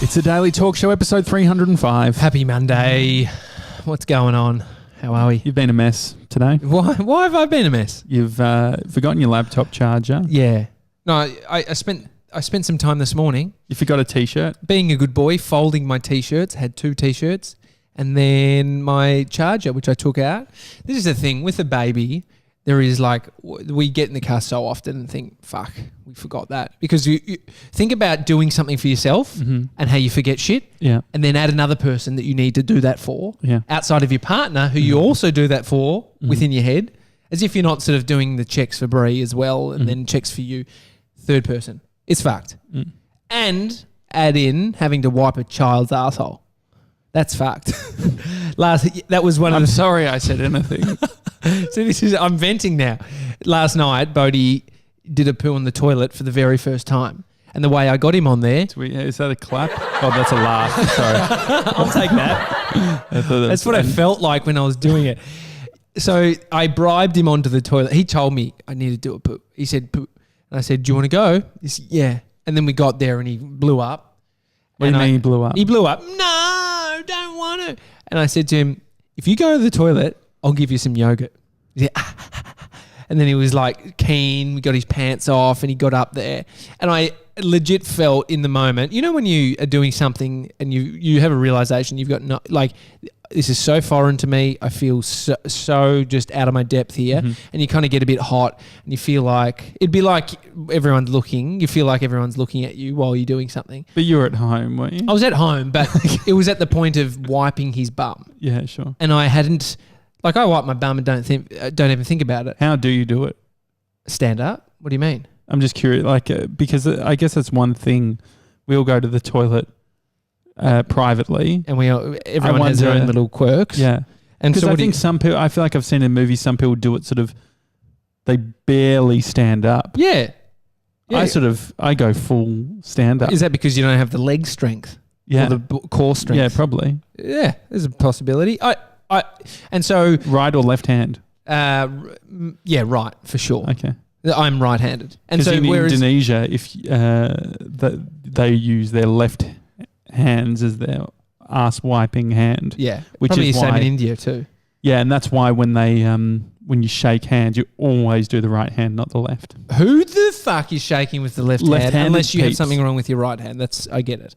It's a daily talk show, episode 305. Happy Monday. What's going on? How are we? You've been a mess today. Why have I been a mess? You've forgotten your laptop charger. Yeah. No, I spent some time this morning. You forgot a T-shirt. Being a good boy, folding my T-shirts. Had 2 T-shirts. And then my charger, which I took out. This is the thing. With a baby, there is like, we get in the car so often and think, fuck, we forgot that. Because you think about doing something for yourself and how you forget shit. Yeah. And then add another person that you need to do that for. Yeah. Outside of your partner, who you also do that for within your head. As if you're not sort of doing the checks for Brie as well and then checks for you. Third person. It's fucked. And add in having to wipe a child's asshole. That's fucked. That was one of I'm sorry I said anything. So I'm venting now. Last night, Bodie did a poo on the toilet for the very first time. And the way I got him on there. Is that a clap? Oh, that's a laugh. Sorry. I'll take that. That's what I felt like when I was doing it. So I bribed him onto the toilet. He told me I need to do a poo. He said poo. And I said, do you want to go? He said, yeah. And then we got there and he blew up. What do you mean he blew up? He blew up. No, don't want to. And I said to him, if you go to the toilet, I'll give you some yogurt. He said, and then he was like keen. We got his pants off and he got up there. And I legit felt in the moment, you know when you are doing something and you have a realization you've got no, like, this is so foreign to me. I feel so just out of my depth here. And you kind of get a bit hot and you feel like, it'd be like everyone's looking. You feel like everyone's looking at you while you're doing something. But you were at home, weren't you? I was at home, but it was at the point of wiping his bum. Yeah, sure. And I hadn't, like I wipe my bum and don't even think about it. How do you do it? Stand up? What do you mean? I'm just curious, like, because I guess that's one thing. We all go to the toilet privately, and everyone has their own little quirks. Yeah, and because so I think some people, I feel like I've seen in movies, some people do it sort of, they barely stand up. Yeah, I go full stand up. Is that because you don't have the leg strength? Yeah, or the core strength? Yeah, probably. Yeah, there's a possibility. And so right or left hand? Yeah, right for sure. Okay. I'm right-handed, and so in Indonesia, if they use their left hands as their ass wiping hand. Yeah, which probably is the same in India too. Yeah, and that's why when they when you shake hands, you always do the right hand, not the left. Who the fuck is shaking with the left hand? Unless you have something wrong with your right hand. I get it.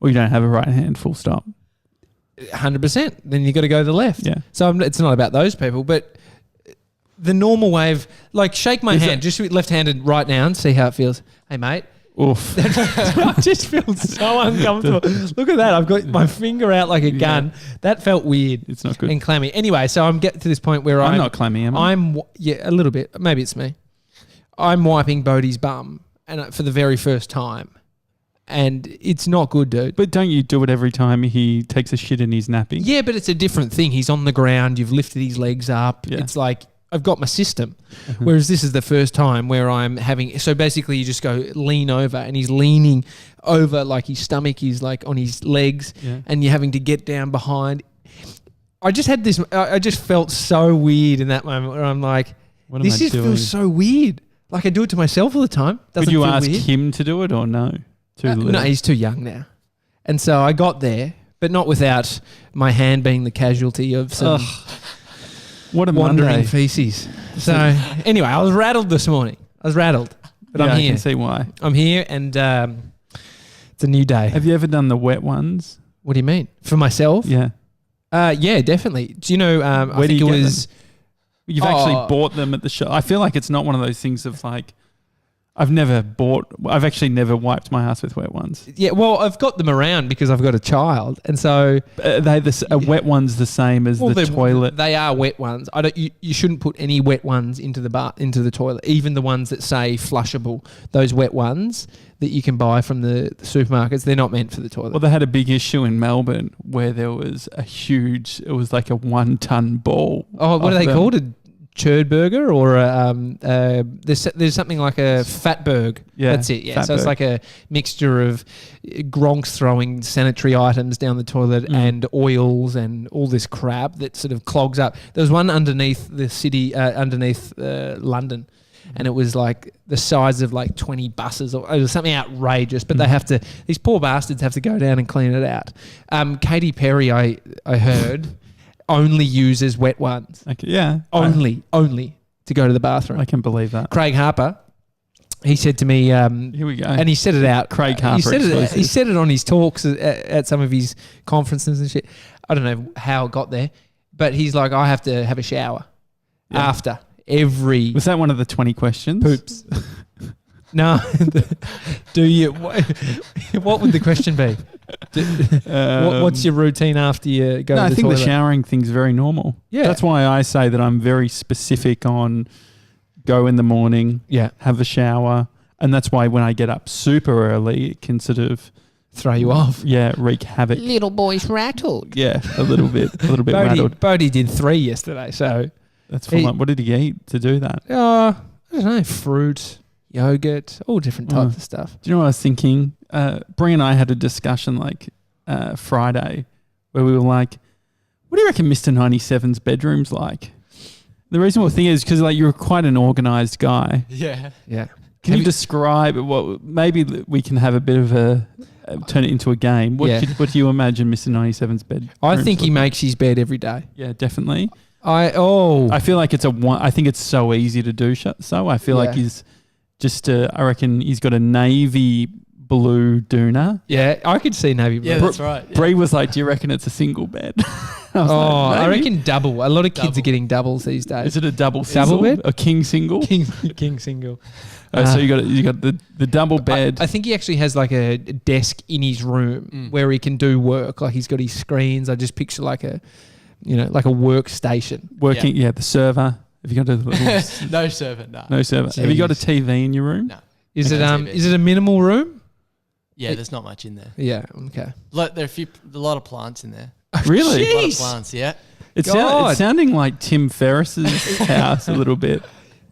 Or you don't have a right hand. Full stop. 100%. Then you got to go to the left. Yeah. So it's not about those people, but the normal way of, like, shake my hand, just left-handed right now and see how it feels. Hey, mate. Oof. I just feel so uncomfortable. Look at that. I've got my finger out like a gun. That felt weird. It's not good. And clammy. Anyway, so I'm getting to this point where I'm not clammy, am I? Yeah, a little bit. Maybe it's me. I'm wiping Bodie's bum and for the very first time. And it's not good, dude. But don't you do it every time he takes a shit in his nappy? Yeah, but it's a different thing. He's on the ground. You've lifted his legs up. Yeah. It's like, I've got my system. Whereas this is the first time where I'm having... So basically you just go lean over and he's leaning over, like his stomach is like on his legs and you're having to get down behind. I just had this... I just felt so weird in that moment where I'm like, this just feels so weird. Like I do it to myself all the time. Would you ask him to do it or no? No, he's too young now. And so I got there, but not without my hand being the casualty of some... What a wandering Monday. Feces. So anyway, I was rattled this morning. But I'm here. I can see why. I'm here and it's a new day. Have you ever done the wet ones? What do you mean? For myself? Yeah. Yeah, definitely. Do you know, I think it was... You've actually bought them at the shop. I feel like it's not one of those things of like... I've actually never wiped my ass with wet ones. Yeah, well, I've got them around because I've got a child, and so are wet ones the same as the toilet? They are wet ones. You shouldn't put any wet ones into the toilet, even the ones that say flushable. Those wet ones that you can buy from the supermarkets, they're not meant for the toilet. Well, they had a big issue in Melbourne where there was it was like a 1-ton ball. Oh, what are they called? A churd burger or there's something like a fatberg. Yeah, that's it. Yeah, so it's like a mixture of gronks throwing sanitary items down the toilet and oils and all this crap that sort of clogs up. There was one underneath the city, underneath London, and it was like the size of like 20 buses, or it was something outrageous. But they have to; these poor bastards have to go down and clean it out. Katy Perry, I heard, only uses wet ones. Okay, yeah, only to go to the bathroom. I can believe that. Craig Harper. He said to me, here we go. And he said it out. Craig Harper. He said it on his talks at some of his conferences and shit. I don't know how it got there, but he's like, I have to have a shower after every... Was that one of the 20 questions? Poops. No. Do you... What would the question be? What's your routine after you go to the toilet? I think the showering thing's very normal. Yeah. That's why I say that I'm very specific on... Go in the morning, have a shower, and that's why when I get up super early, it can sort of throw you off. Yeah, wreak havoc. Little boy's rattled. Yeah, a little bit rattled. Bodie did 3 yesterday, so that's full on. What did he eat to do that? I don't know, fruit, yogurt, all different types of stuff. Do you know what I was thinking? Brie and I had a discussion like Friday where we were like, "What do you reckon Mr. 97's bedroom's like?" The reason we think is because like you're quite an organised guy. Yeah. Can you describe what? Maybe we can have a bit of a turn it into a game. What do you imagine Mr. 97's bed? I think he makes his bed every day. Yeah, definitely. I feel like it's I think it's so easy to do so. I feel like he's just. I reckon he's got a navy blue doona. Yeah, I could see navy blue. Yeah, that's right. Yeah. Bree was like, "Do you reckon it's a single bed?" I reckon double. A lot of kids are getting doubles these days. Is it a double bed? A king single? King single. So you got the double bed. I think he actually has like a desk in his room where he can do work. Like he's got his screens. I just picture like a workstation. Working, the server. Have you got a no server? No. No server. Jeez. Have you got a TV in your room? No. Is it a minimal room? Yeah, there's not much in there. Yeah. Okay. There are a lot of plants in there. Really? A lot of plants, yeah. It's sounding like Tim Ferriss's house a little bit.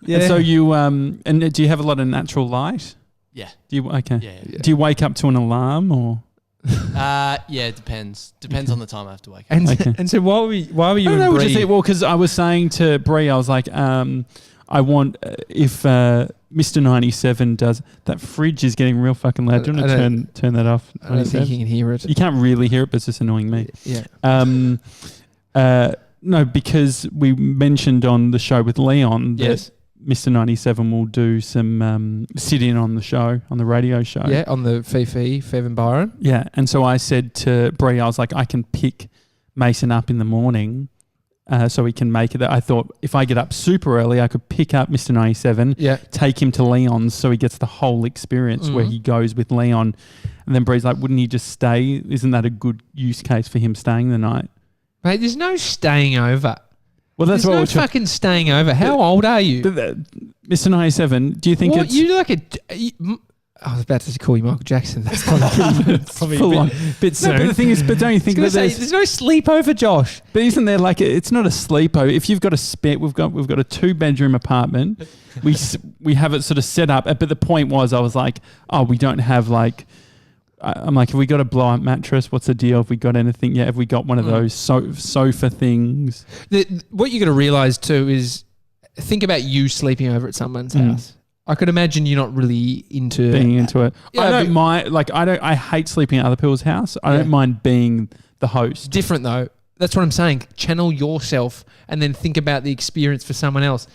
Yeah. And so you and do you have a lot of natural light? Yeah. Do you Yeah. Do you wake up to an alarm or? Yeah, it depends. Depends on the time I have to wake up. And so why were you? I don't know. Well, because I was saying to Bree, I was like, I want if Mr. 97 does that. Fridge is getting real fucking loud. Do you want to turn that off? I don't think you can hear it. You can't really hear it, but it's just annoying me. Yeah. No, because we mentioned on the show with Leon that Mr. 97 will do some sit in on the show, on the radio show. Yeah, on the Fifi, Fev and Byron. Yeah, and so I said to Bree, I was like, I can pick Mason up in the morning. So we can make it. I thought if I get up super early, I could pick up Mr. 97, take him to Leon's so he gets the whole experience where he goes with Leon. And then Bree's like, wouldn't he just stay? Isn't that a good use case for him staying the night? Mate, there's no staying over. Well, that's what we're fucking staying over. How old are you? Mr. 97, do you think it's... You like I was about to call you Michael Jackson. That's probably a bit soon. No, but the thing is, don't you think that there's no sleepover, Josh? But isn't there like it's not a sleepover? If you've got a spare, we've got a 2-bedroom apartment. We have it sort of set up. But the point was, I was like, oh, we don't have like. I'm like, have we got a blow up mattress? What's the deal? Have we got anything yet? Have we got one of those sofa things? What you got to realize too is, think about you sleeping over at someone's house. I could imagine you're not really into being into it. Yeah, I don't mind. Like I hate sleeping at other people's house. I don't mind being the host. Different though. That's what I'm saying. Channel yourself and then think about the experience for someone else.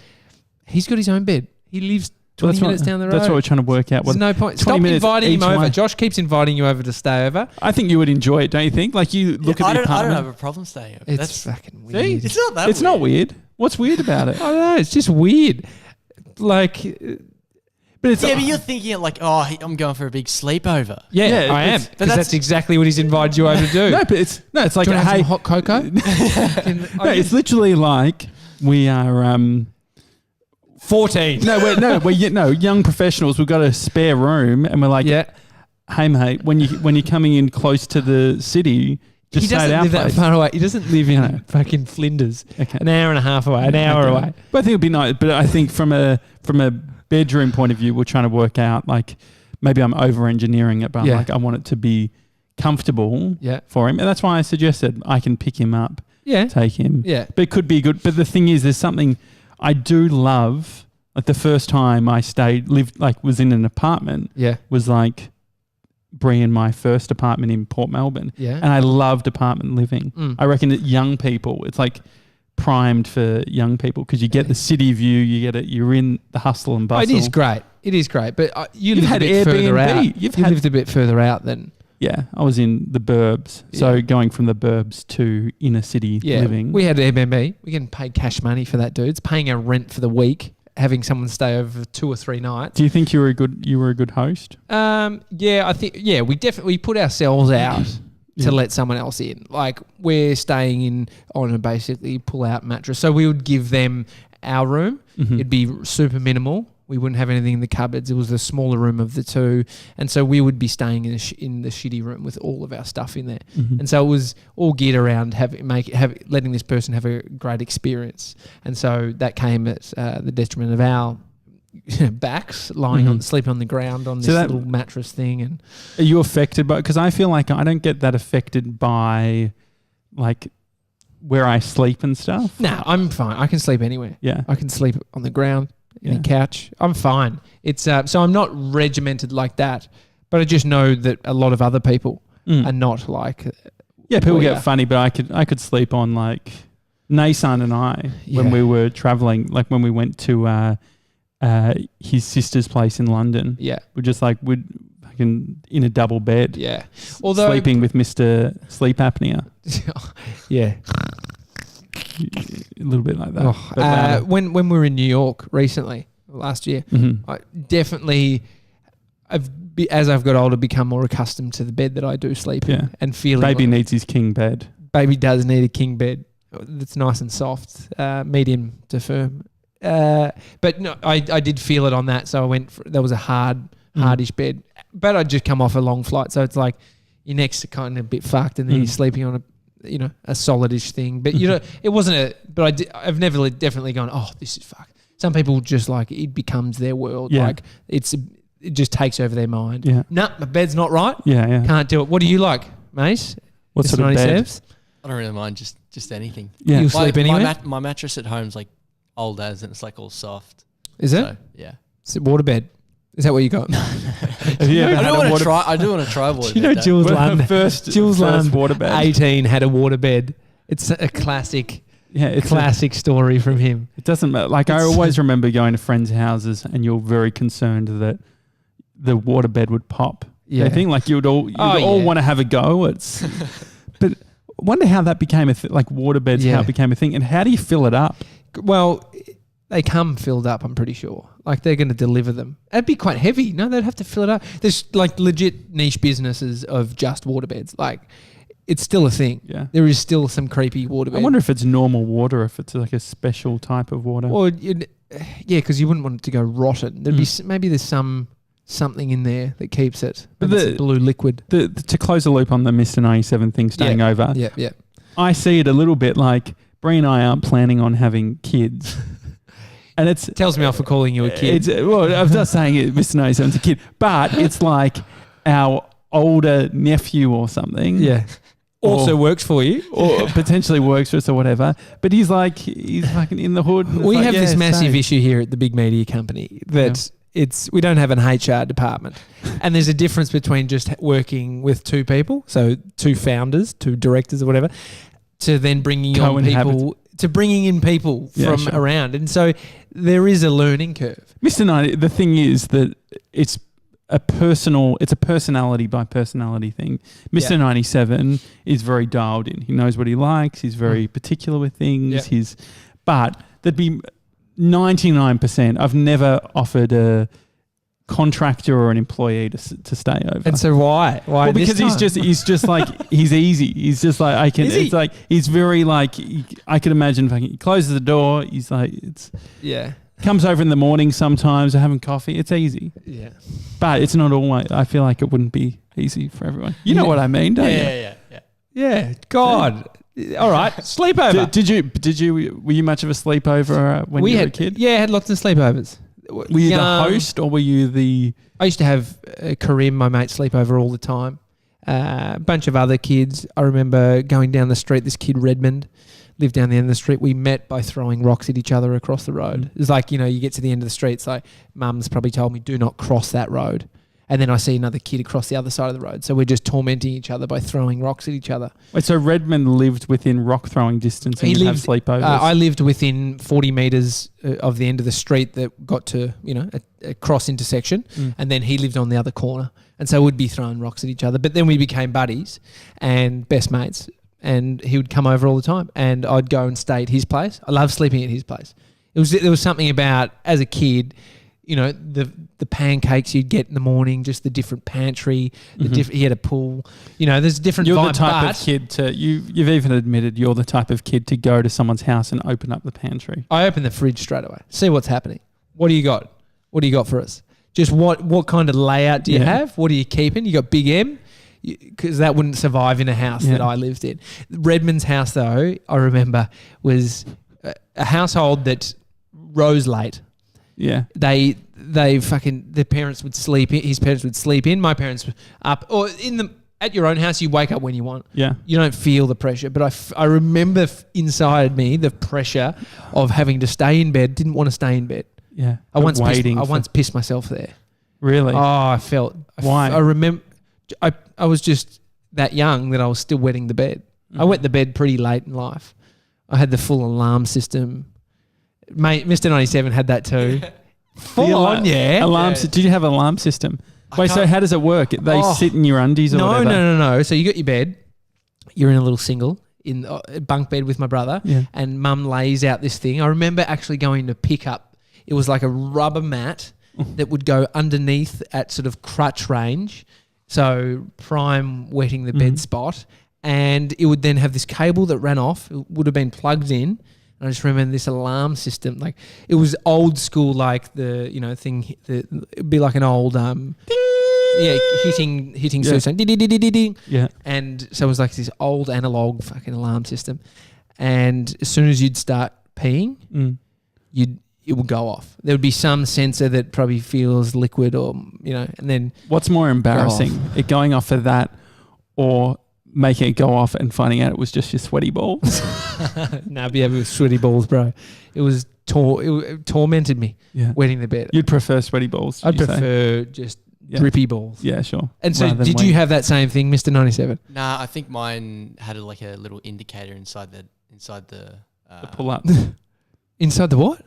He's got his own bed. He lives 20 minutes down the road. That's what we're trying to work out. There's no point. Stop inviting him over. Josh keeps inviting you over to stay over. I think you would enjoy it, don't you think? Like you look at the apartment. I don't have a problem staying over. It's fucking weird. See? It's not that weird. It's not weird. What's weird about it? I don't know. It's just weird. Like... But you're thinking it like, I'm going for a big sleepover. Yeah, I am. But that's exactly what he's invited you over to do. It's like, hey, some hot cocoa? It's literally like we are 14. We're young professionals. We've got a spare room, and we're like, hey mate, when you're coming in close to the city. He doesn't live that far away. He doesn't live in fucking Flinders. Okay. An hour and a half away, an hour away. But I think it'd be nice. But I think from a bedroom point of view, we're trying to work out like maybe I'm over engineering it, but I'm like I want it to be comfortable for him, and that's why I suggested I can pick him up, take him. Yeah, but it could be good. But the thing is, there's something I do love Like the first time I was in an apartment. Yeah. Was like Bree and my first apartment in Port Melbourne. Yeah. And I loved apartment living. I reckon that young people, it's like primed for young people because you get the city view, you're in the hustle and bustle. It is great. It is great. But you lived a bit further out. You lived a bit further out than... Yeah, I was in the burbs. So going from the burbs to inner city living. We had Airbnb. We getting paid cash money for that, dudes. Paying our rent for the week, having someone stay over 2 or 3 nights. Do you think you were a good host? I think we definitely put ourselves out to let someone else in. Like we're staying on a basically pull-out mattress. So we would give them our room. It'd be super minimal. We wouldn't have anything in the cupboards. It was the smaller room of the two. And so we would be staying in the shitty room with all of our stuff in there. And so it was all geared around letting this person have a great experience. And so that came at the detriment of our backs, sleeping on the ground on this little mattress thing. And are you affected by, because I feel like I don't get that affected by like where I sleep and stuff. No, I'm fine. I can sleep anywhere. Yeah. I can sleep on the ground. In a couch. I'm fine. It's so I'm not regimented like that, but I just know that a lot of other people are not like. Yeah, people get funny, but I could sleep on like Nason and I when we were traveling, like when we went to his sister's place in London. Yeah, we're just like in a double bed. Yeah, although sleeping with Mr. Sleep Apnea. Yeah. A little bit like that. When we were in New York recently, last year, I definitely, as I've got older, become more accustomed to the bed that I do sleep in and feeling. Baby needs his king bed. Baby does need a king bed that's nice and soft, medium to firm. But no, I did feel it on that, so I went. There was a hardish bed, but I'd just come off a long flight, so it's like your neck's kind of a bit fucked, and then you're sleeping on a solidish thing. But it wasn't I've never definitely gone, oh, this is fuck. Some people just like, it becomes their world. Yeah. Like it just takes over their mind. Yeah. No, my bed's not right. Yeah. Can't do it. What do you like, Mace? What sort of bed? I don't really mind, just anything. Yeah. You'll sleep anywhere? My mattress at home's like old as, and it's like all soft. Is it? Yeah. Is it waterbed? Is that what you got? I do want to try waterbed. Do you know Jules Lund? Jules Lund, waterbed. 18 had a waterbed. It's a classic. Yeah, it's a classic story from him. It doesn't matter. Like I always remember going to friends' houses, and you're very concerned that the waterbed would pop. Yeah, I think like you'd all want to have a go. But I wonder how that became a thing. Like waterbeds, how it became a thing, and how do you fill it up? Well, they come filled up, I'm pretty sure. Like they're going to deliver them. It'd be quite heavy. No, they'd have to fill it up. There's like legit niche businesses of just waterbeds. Like it's still a thing. Yeah. There is still some creepy waterbed. I wonder if it's normal water, if it's like a special type of water. Well, because you wouldn't want it to go rotten. There'd be maybe there's something in there that keeps it. But it's blue liquid. To close the loop on the Mr. 97 thing staying over. Yeah. I see it a little bit like Bree and I aren't planning on having kids. And it tells me off for calling you a kid. Well, I was just saying Mr. 97's a kid, but it's like our older nephew or something. Yeah. Also works for you. Or potentially works for us or whatever. But he's fucking in the hood. We have this massive issue here at the big media company that we don't have an HR department. And there's a difference between just working with 2 people, so 2 founders, 2 directors or whatever, to then bringing on people... to bringing in people from around. And so there is a learning curve. Mr. 90, the thing is that it's a personality by personality thing. Mr. 97 is very dialed in. He knows what he likes. He's very particular with things. But there'd be 99%. I've never offered a contractor or an employee to stay over. And so why? Well, because he's just like he's easy. He's just like it's like he's very like I can imagine he closes the door. He's like comes over in the morning sometimes having coffee. It's easy. Yeah, but it's not always. I feel like it wouldn't be easy for everyone. You know what I mean, don't you? Yeah. God. All right, sleepover. Did you? Were you much of a sleepover when you were a kid? Yeah, I had lots of sleepovers. Were you the host or were you the... I used to have Karim, my mate, sleep over all the time. A bunch of other kids. I remember going down the street. This kid, Redmond, lived down the end of the street. We met by throwing rocks at each other across the road. It's like, you get to the end of the street. It's like, mum's probably told me, do not cross that road. And then I see another kid across the other side of the road. So we're just tormenting each other by throwing rocks at each other. Wait, so Redmond lived within rock throwing distance and you'd have sleepovers? I lived within 40 metres of the end of the street that got to, a cross intersection. And then he lived on the other corner. And so we'd be throwing rocks at each other. But then we became buddies and best mates. And he would come over all the time. And I'd go and stay at his place. I loved sleeping at his place. There was something about, as a kid, the pancakes you'd get in the morning, just the different pantry, he had a pool. There's different You're vibe, the type of kid you've even admitted you're the type of kid to go to someone's house and open up the pantry. I open the fridge straight away. See what's happening. What do you got? What do you got for us? Just what kind of layout do you have? What are you keeping? You got Big M? Because that wouldn't survive in a house that I lived in. Redmond's house, though, I remember, was a household that rose late. Yeah. Their parents would sleep in, his parents would sleep in, my parents were up, or at your own house, you wake up when you want. Yeah. You don't feel the pressure, but I remember inside me the pressure of having to stay in bed, didn't want to stay in bed. Yeah. I once pissed myself there. Really? Oh, I felt. Why? I remember, I was just that young that I was still wetting the bed. I wet the bed pretty late in life. I had the full alarm system. Mate, Mr. 97 had that too. Full on, yeah. Did you have an alarm system? Wait, so how does it work? They sit in your undies or whatever? No. So you got your bed. You're in a little single in a bunk bed with my brother, and mum lays out this thing. I remember actually going to pick up. It was like a rubber mat that would go underneath at sort of crutch range, so prime wetting the bed spot, and it would then have this cable that ran off. It would have been plugged in. I just remember this alarm system, like it was old school, like the thing. It'd be like an old hitting suicide. Yeah, and so it was like this old analog fucking alarm system. And as soon as you'd start peeing, it would go off. There would be some sensor that probably feels liquid, or and then what's more embarrassing, it going off for that, or making it go off and finding out it was just your sweaty balls? No, it was sweaty balls, bro. It was it tormented me. Wetting the bed. You'd prefer sweaty balls? I'd prefer just drippy balls. Yeah, sure. And so, did you have that same thing, Mr. 97? Nah, I think mine had a little indicator inside the pull up. Inside the what?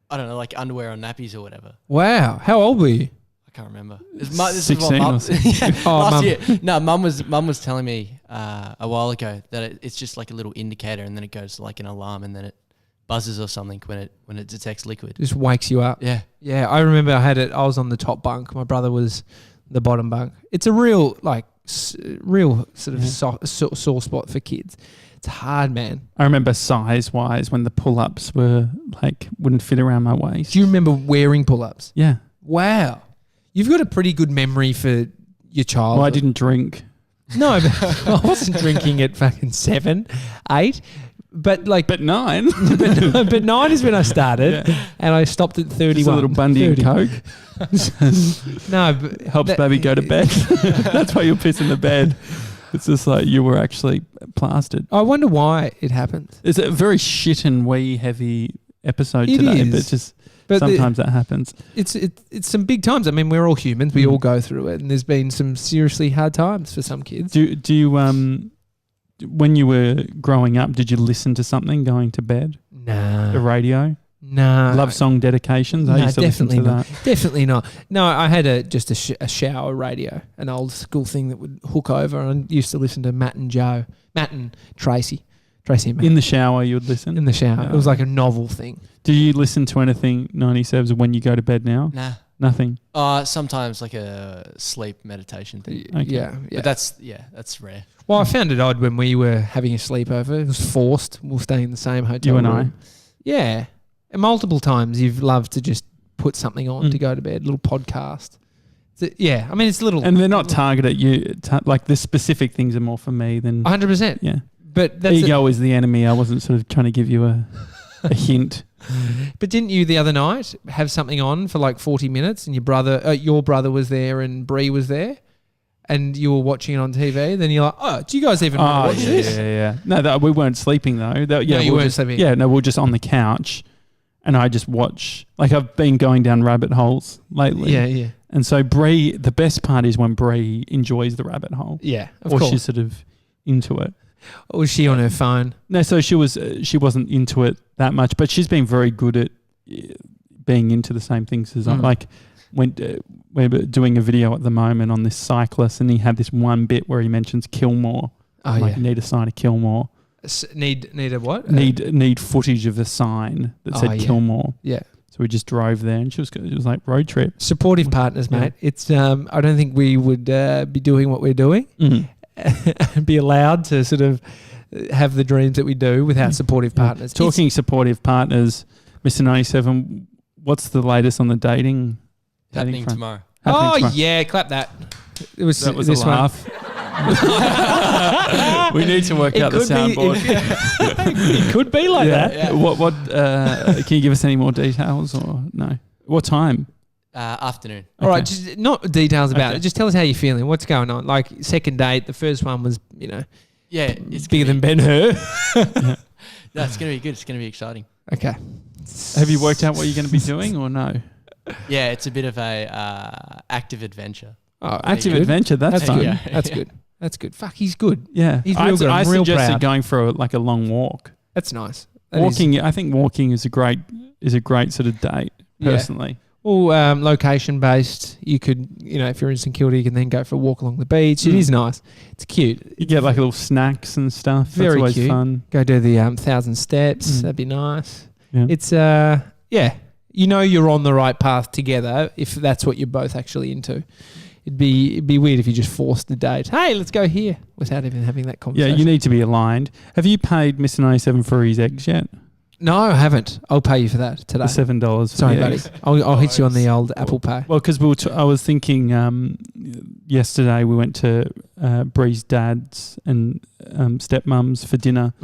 I don't know, like underwear or nappies or whatever. Wow, how old were you? I can't remember. This is what Mum. Last year. No, Mum was telling me a while ago that it's just like a little indicator, and then it goes like an alarm, and then it buzzes or something when it detects liquid. Just wakes you up. Yeah. Yeah, I remember I was on the top bunk. My brother was the bottom bunk. It's a real sort of sore spot for kids. It's hard, man. I remember size-wise when the pull-ups wouldn't fit around my waist. Do you remember wearing pull-ups? Yeah. Wow. You've got a pretty good memory for your childhood. Well, I didn't drink. No, but I wasn't drinking at fucking 7, 8. But 9. but 9 is when I started, and I stopped at 31. Just a little Bundy and Coke. No, but helps baby go to bed. That's why you're pissing the bed. It's just like you were actually plastered. I wonder why it happens. It's a very shit and wee heavy episode today, but sometimes that happens. It's some big times. I mean, we're all humans. We all go through it, and there's been some seriously hard times for some kids. Do you when you were growing up, did you listen to something going to bed? No. The radio? No. Love song dedications? No, definitely not. Definitely not. No, I had a shower radio, an old school thing that would hook over, and I used to listen to Matt and Tracy and Matt. In the shower you would listen? In the shower. It was like a novel thing. Do you listen to anything 97s when you go to bed now? Nah. Nothing? Sometimes like a sleep meditation thing. Okay. Yeah. But that's rare. Well, I found it odd when we were having a sleepover. It was forced. We were staying in the same hotel room. You and I? Yeah. And multiple times you've loved to just put something on to go to bed, a little podcast. Yeah. I mean, it's little. And they're not targeted at you. Like the specific things are more for me than. 100%. Yeah. But that's ego is the enemy. I wasn't sort of trying to give you a hint. But didn't you the other night have something on for like 40 minutes and your brother was there and Bree was there? and you were watching it on TV, then you're like, oh, do you guys even watch this? Yeah. No, we weren't sleeping though. You weren't sleeping. Yeah, no, we were just on the couch, and I just watch. Like I've been going down rabbit holes lately. Yeah. And so Bree, the best part is when Bree enjoys the rabbit hole. Yeah, of course. She's sort of into it. Or was she on her phone? No, so she wasn't into it that much, but she's been very good at being into the same things as I. Like we're doing a video at the moment on this cyclist, and he had this one bit where he mentions Kilmore. You need a sign of Kilmore. Need a what? Need footage of the sign that said Kilmore. Yeah. So we just drove there, and it was like road trip. Supportive partners, mate. It's I don't think we would be doing what we're doing and be allowed to sort of have the dreams that we do without supportive partners. Talking supportive partners, Mr. 97, what's the latest on the dating? Happening tomorrow. Yeah, clap that. That was a laugh. We need to work out the soundboard. It could be like that. Yeah. What? Can you give us any more details or no? What time? Afternoon. All right, just not details about it. Just tell us how you're feeling. What's going on? Like second date, the first one was, it's bigger than Ben-Hur. No, it's going to be good. It's going to be exciting. Okay. Have you worked out what you're going to be doing or no? Yeah, it's a bit of a active adventure. Oh, active adventure. That's fun. Good. That's good. That's good. Fuck, he's good. Yeah, he's real good. I real suggested proud. going for a long walk. That's nice. I think walking is a great sort of date. Personally. Well, location based. You could, if you're in St Kilda, you can then go for a walk along the beach. It is nice. It's cute. You get like little snacks and stuff. Very That's always cute. fun. Go do the 1,000 steps. That'd be nice. Yeah. It's you're on the right path together if that's what you're both actually into. It'd be weird if you just forced the date. Hey, let's go here without even having that conversation. Yeah, you need to be aligned. Have you paid Mr. 97 for his eggs yet? No, I haven't. I'll pay you for that today. The $7. Sorry, buddy. I'll hit you on the old Apple Pay. Well, because I was thinking yesterday we went to Bree's dad's and stepmum's for dinner,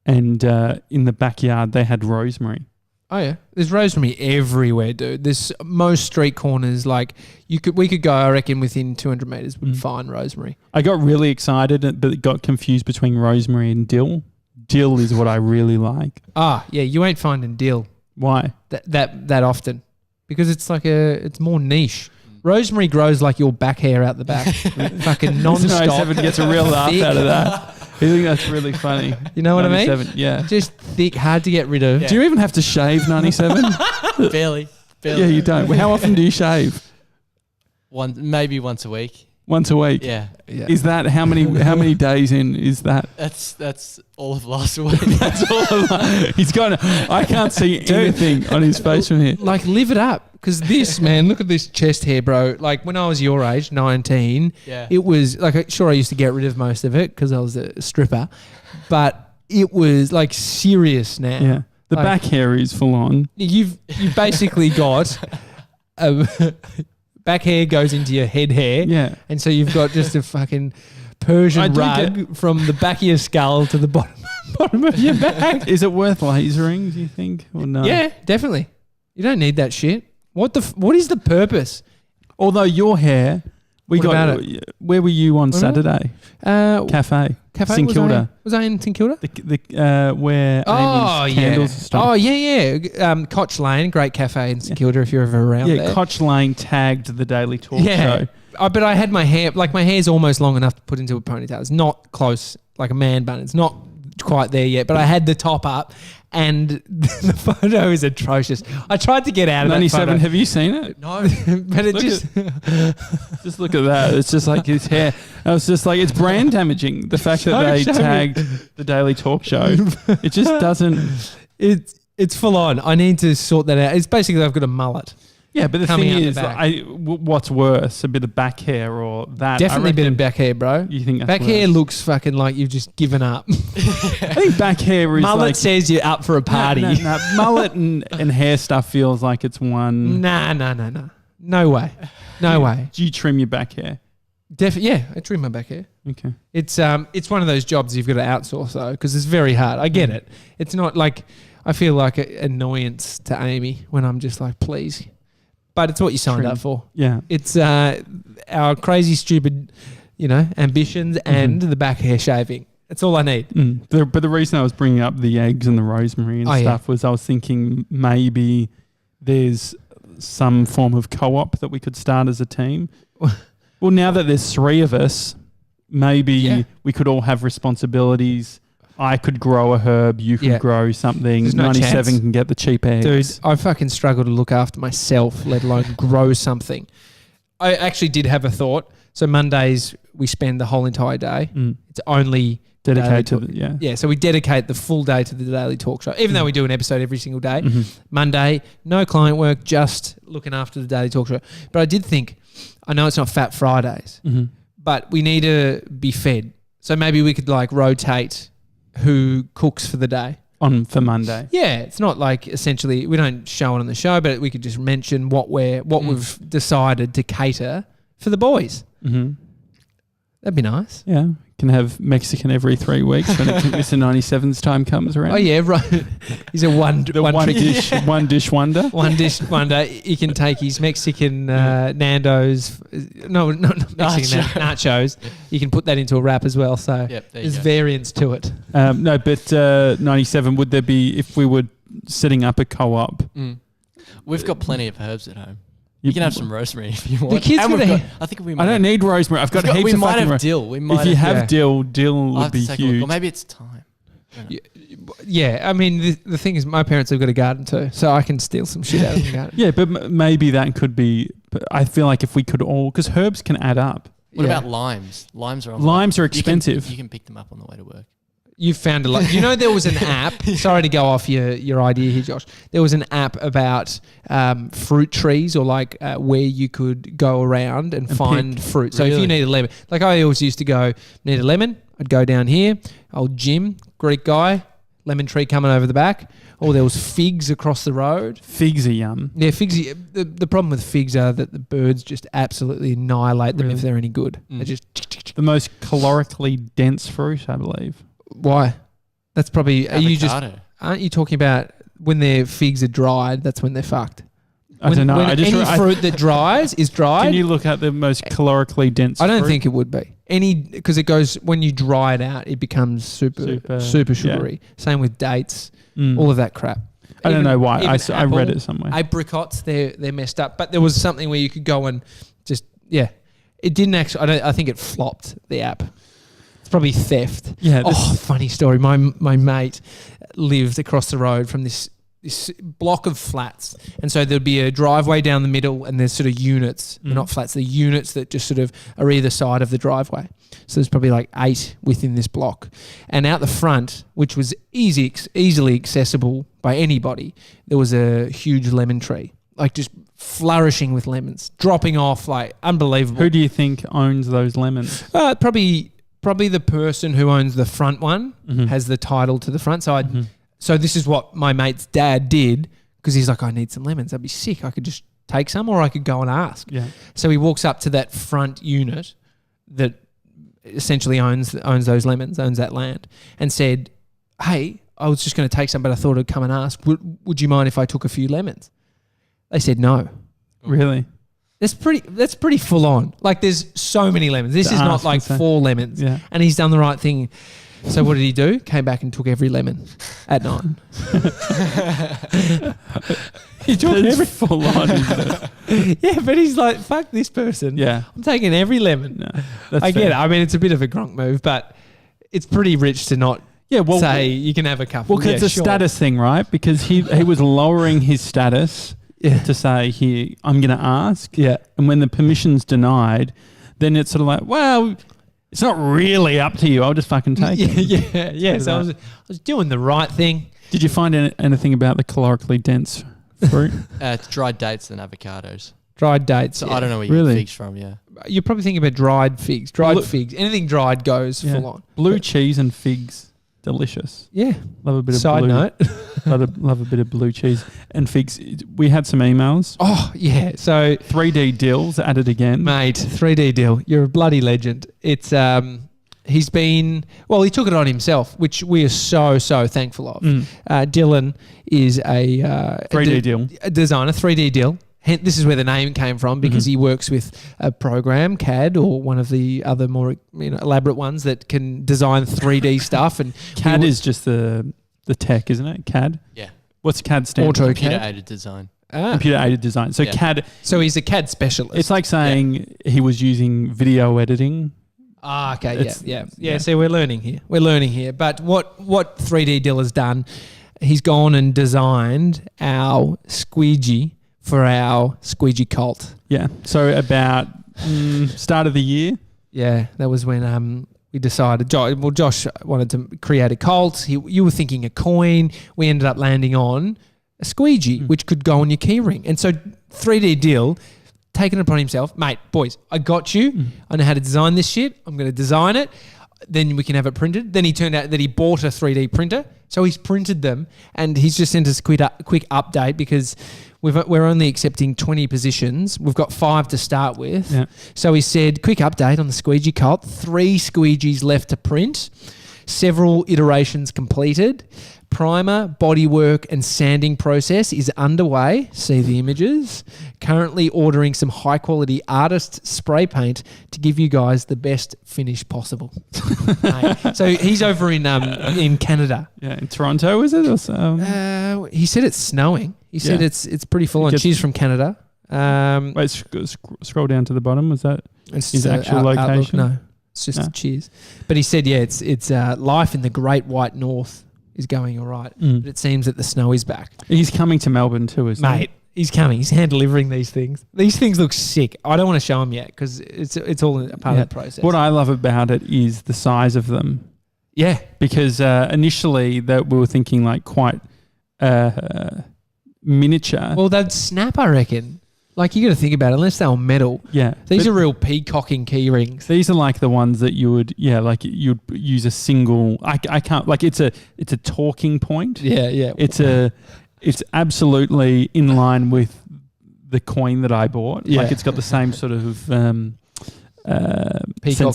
and in the backyard they had rosemary. Oh yeah, there's rosemary everywhere, dude. There's most street corners. Like we could go, I reckon, within 200 meters would find rosemary. I got really excited, but got confused between rosemary and dill. Dill is what I really like. Ah, yeah, you ain't finding dill. Why? That often, because it's more niche. Rosemary grows like your back hair out the back, fucking non-stop. 97 gets a real laugh out of that. I think that's really funny. You know what I mean? Yeah. Just thick, hard to get rid of. Yeah. Do you even have to shave 97? Barely. Yeah, you don't. How often do you shave? Maybe once a week. Once a week? Yeah. Is that how many days in is that? That's all of last week. That's all of last. He's going, I can't see anything on his face from here. Like, live it up. Because this, man, look at this chest hair, bro. Like, when I was your age, 19, it was, like, sure, I used to get rid of most of it because I was a stripper. But it was, like, serious now. Yeah. The back hair is full on. You've basically got... back hair goes into your head hair. Yeah. And so you've got just a fucking Persian rug from the back of your skull to the bottom of your back. Is it worth lasering, do you think? Or no? Yeah, definitely. You don't need that shit. What is the purpose? Although your hair, where were you on Saturday? Cafe. St Kilda. Was I in St Kilda? Where Amy's candles are stopped. Oh, yeah. Koch Lane, great cafe in St Kilda if you're ever around there. Yeah, Koch Lane tagged the Daily Talk Show. But I had my hair, like my hair's almost long enough to put into a ponytail. It's not close, like a man bun. It's not quite there yet, but I had the top up. And the photo is atrocious. I tried to get out of 97, that photo. have you seen it? No. But it just look at that. It's just like his hair. I was just like, it's brand damaging. The fact that they tagged the Daily Talk Show. It just doesn't. It's full on. I need to sort that out. It's basically I've got a mullet. Yeah, but the thing is, what's worse, a bit of back hair or that? Definitely a bit of back hair, bro. You think that's back worse? hair looks fucking like you've just given up. I think back hair is mullet says you're up for a party. No. Mullet and hair stuff feels like it's one. Nah. No way. No way. Do you trim your back hair? Yeah, I trim my back hair. Okay. It's one of those jobs you've got to outsource though, because it's very hard. I get it. It's not like I feel like an annoyance to Amy when I'm just like, please. but it's what you signed up for. Yeah. It's our crazy, stupid, ambitions and the back hair shaving. That's all I need. But the reason I was bringing up the eggs and the rosemary and stuff was I was thinking maybe there's some form of co-op that we could start as a team. Well, now that there's 3 of us, maybe we could all have responsibilities. I could grow a herb, you could grow something. There's no 97 chance. can get the cheap eggs. Dude, I fucking struggle to look after myself, let alone grow something. I actually did have a thought. So Mondays, we spend the whole entire day. It's only... Dedicate to Yeah, so we dedicate the full day to the Daily Talk Show, even though we do an episode every single day. Monday, no client work, just looking after the Daily Talk Show. But I did think, I know it's not Fat Fridays, but we need to be fed. So maybe we could rotate who cooks for the day. For Monday. Yeah, it's not essentially, we don't show it on the show, but we could just mention what we've decided to cater for the boys. That'd be nice. Yeah. Can have Mexican every 3 weeks when Mr. 97's time comes around. Oh yeah, right. He's a one dish wonder. One dish wonder. He can take his Mexican Nando's. No, not Mexican nachos. You can put that into a wrap as well. So there's variants to it. No, but 97. Would there be if we were setting up a co-op? We've got plenty of herbs at home. You can have some rosemary if you want. The kids I don't need rosemary. I've got heaps we of might fucking have dill. If you have dill would be huge. Or maybe it's time. Yeah, I mean, the thing is, my parents have got a garden too, so I can steal some shit out of the garden. Yeah, but maybe that could be... I feel like if we could all... Because herbs can add up. What about limes? Limes are expensive. You can pick them up on the way to work. You've found a lot. There was an app. Sorry to go off your idea here, Josh. There was an app about fruit trees or where you could go around and find pick. Fruit. So if you need a lemon, I always used to go, need a lemon, I'd go down here, old Jim, Greek guy, lemon tree coming over the back. Or there was figs across the road. Figs are yum. Yeah, figs. The problem with figs are that the birds just absolutely annihilate them if they're any good. They're just... The most calorically dense fruit, I believe. Why? That's probably... Avocado. Aren't you talking about when their figs are dried, that's when they're fucked? I don't know. Any fruit that dries is dried. Can you look at the most calorically dense fruit? I don't think it would be. Because it goes... When you dry it out, it becomes super sugary. Yeah. Same with dates, all of that crap. I don't know why. I read it somewhere. Apricots, they're messed up. But there was something where you could go and just... Yeah. It didn't actually... I think it flopped, the app. Probably theft. Yeah. Funny story. My mate lived across the road from this block of flats, and so there'd be a driveway down the middle, and there's sort of units. They're not flats. They're units that just sort of are either side of the driveway. So there's probably 8 within this block, and out the front, which was easily accessible by anybody, there was a huge lemon tree, just flourishing with lemons, dropping off unbelievable. Who do you think owns those lemons? Probably the person who owns the front one has the title to the front. So so this is what my mate's dad did, because he's like, I need some lemons. That'd be sick. I could just take some, or I could go and ask. Yeah. So he walks up to that front unit that essentially owns those lemons, owns that land, and said, hey, I was just going to take some, but I thought I'd come and ask. Would you mind if I took a few lemons? They said no. Really? That's pretty full on. There's so many lemons. This is not 4 lemons. Yeah. And he's done the right thing. So what did he do? Came back and took every lemon at night. He took every full on. Yeah, but he's like, fuck this person. Yeah. I'm taking every lemon. No, I get it. I mean, it's a bit of a gronk move, but it's pretty rich to not say you can have a couple. Well, it's a status thing, right? Because he was lowering his status. Yeah. To say, here, I'm going to ask. Yeah. And when the permission's denied, then it's sort of well, it's not really up to you. I'll just fucking take it. Yeah. So I was doing the right thing. Did you find anything about the calorically dense fruit? It's dried dates and avocados. Dried dates. So I don't know where you get figs from, yeah. You're probably thinking about dried figs. Figs. Anything dried goes full on. Blue cheese and figs. Delicious. Yeah. Love a bit of Side note. love a bit of blue cheese and figs. We had some emails. Oh, yeah. So 3D Dill's added again. Mate, 3D Dill. You're a bloody legend. It's he took it on himself, which we are so thankful of. Dylan is a 3D Dill. A designer, 3D Dill. This is where the name came from, because he works with a program, CAD, or one of the other more elaborate ones that can design 3D stuff. And CAD is just the tech, isn't it? CAD? Yeah. What's CAD stand for? Computer-aided design. Computer-aided design. So CAD... So he's a CAD specialist. It's like saying he was using video editing. Ah, okay, yeah. So we're learning here. But what 3D Dill has done, he's gone and designed our Squeegee for our Squeegee cult. Yeah. So about start of the year. Yeah, that was when we decided. Josh wanted to create a cult. You were thinking a coin. We ended up landing on a Squeegee, which could go on your keyring. And so 3D Dill, taking it upon himself, mate, boys, I got you. I know how to design this shit. I'm going to design it. Then we can have it printed. Then he turned out that he bought a 3D printer. So he's printed them, and he's just sent us a quick update because we're only accepting 20 positions. We've got 5 to start with. Yeah. So he said, quick update on the Squeegee cult. 3 Squeegees left to print. Several iterations completed. Primer, bodywork and sanding process is underway. See the images. Currently ordering some high quality artist spray paint to give you guys the best finish possible. So he's over in Canada. Yeah, in Toronto, is it? Or he said it's snowing. He said it's pretty full on. She's from Canada. Wait, scroll down to the bottom. Was that his actual location? Outlook, no, it's just Cheers. But he said, it's life in the Great White North is going all right. But it seems that the snow is back. He's coming to Melbourne too, isn't he? Mate, he's coming. He's hand delivering these things. These things look sick. I don't want to show them yet because it's all a part of the process. What I love about it is the size of them. Yeah. Because initially that we were thinking like quite miniature. Well, they'd snap, I reckon. Like, you got to think about it, unless they were metal. Yeah. These are real peacocking key rings. These are like the ones that you would, like you'd use a single, I can't, like it's a talking point. Yeah. It's absolutely in line with the coin that I bought. Yeah. Like it's got the same sort of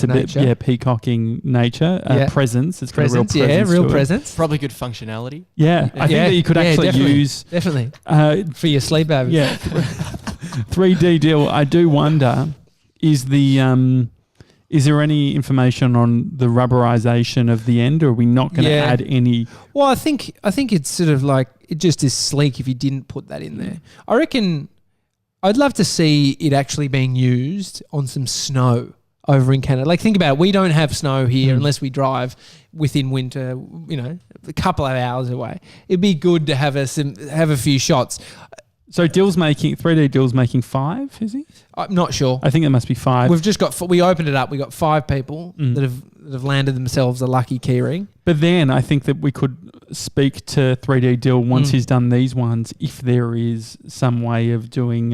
nature. Yeah, peacocking nature. Presence. It's got a real presence. Yeah, real presence. Probably good functionality. Yeah. I think that you could actually use. Definitely. For your sleepovers. Yeah. 3D Dill. I do wonder, is there any information on the rubberization of the end, or are we not going to add any? Well, I think it's sort of like, it just is sleek if you didn't put that in there. I reckon I'd love to see it actually being used on some snow over in Canada. Like, think about it. We don't have snow here unless we drive within winter, a couple of hours away. It'd be good to have a few shots. So 3D Dill's making 5, is he? I'm not sure. I think it must be 5. We've just got, we opened it up. We got 5 people that have landed themselves a lucky keyring. But then I think that we could speak to 3D Dill once he's done these ones, if there is some way of doing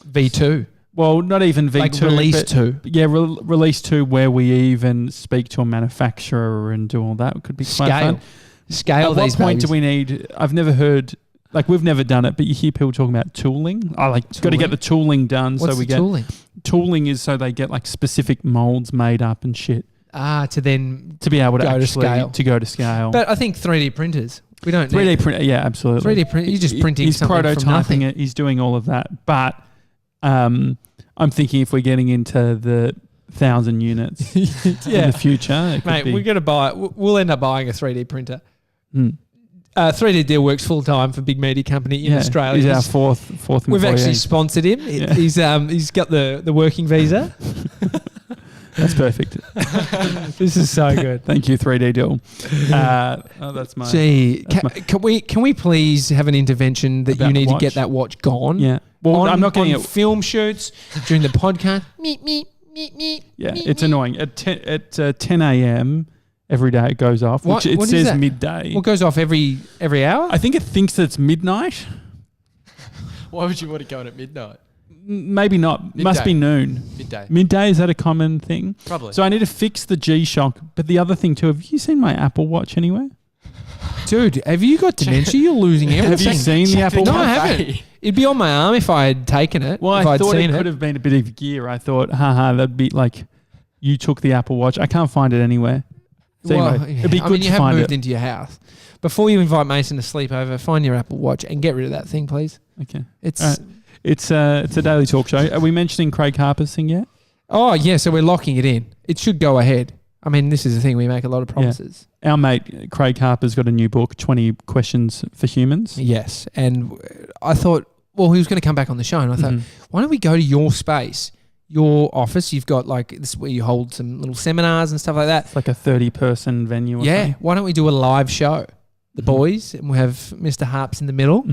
V2. Well, not even V2. Like release 2. Yeah, release 2 where we even speak to a manufacturer and do all that. It could be quite fun. Scale At these what point babies. do we need... I've never heard... Like, we've never done it, but you hear people talking about tooling. Got to get the tooling done. What's so we the tooling? Tooling is so they get like specific molds made up and shit. To be able to go to scale. But I think 3D printers. We don't 3D printer. Yeah, absolutely. 3D print. You're just printing he's something prototyping from nothing. it. He's doing all of that. But I'm thinking if we're getting into the 1,000 units in the future, mate, we're going to buy. We'll end up buying a 3D printer. 3D Dill works full time for Big Media Company in Australia. He's our fourth employee. We've actually sponsored him. Yeah. He's got the working visa. That's perfect. This is so good. Thank you, 3D Dill. That's my. Gee, can we please have an intervention that you need to get that watch gone? Yeah. Well, I'm not getting it. Film shoots during the podcast. Yeah, it's annoying. At 10 a.m. every day it goes off, which it says midday. What goes off every hour? I think it thinks that it's midnight. Why would you want it going at midnight? Maybe not. Midday. Must be noon. Midday, is that a common thing? Probably. So I need to fix the G-Shock. But the other thing too, have you seen my Apple Watch anywhere? Dude, have you got dementia? You're losing everything. Have you seen the Apple Watch? No, I haven't. It'd be on my arm if I had taken it. Well, I thought it could have been a bit of gear. I thought, that'd be like you took the Apple Watch. I can't find it anywhere. So anyway, it'd be good to find it. You haven't moved into your house. Before you invite Mason to sleep over, find your Apple Watch and get rid of that thing, please. Okay. It's It's a daily talk show. Are we mentioning Craig Harper's thing yet? Oh, yeah. So we're locking it in. It should go ahead. I mean, this is the thing. We make a lot of promises. Yeah. Our mate Craig Harper's got a new book, 20 Questions for Humans. Yes. And I thought, well, he was going to come back on the show. And I thought, why don't we go to your space, your office? You've got like, this is where you hold some little seminars and stuff like that. It's like a 30-person venue or something. Why don't we do a live show? The boys, and we'll have Mr. Harps in the middle.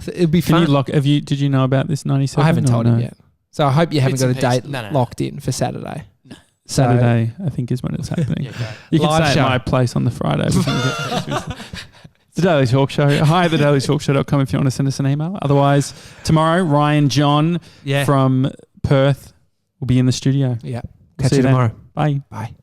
It'd be fun. Did you know about this 97? I haven't told him yet. So I hope you haven't got a date locked in for Saturday. No. Saturday, I think, is when it's happening. You can live stay at my place on the Friday. The Daily Talk Show. Hi at thedailytalkshow.com if you want to send us an email. Otherwise, tomorrow, Ryan John from Perth will be in the studio. Yeah. Catch you tomorrow. Bye. Bye.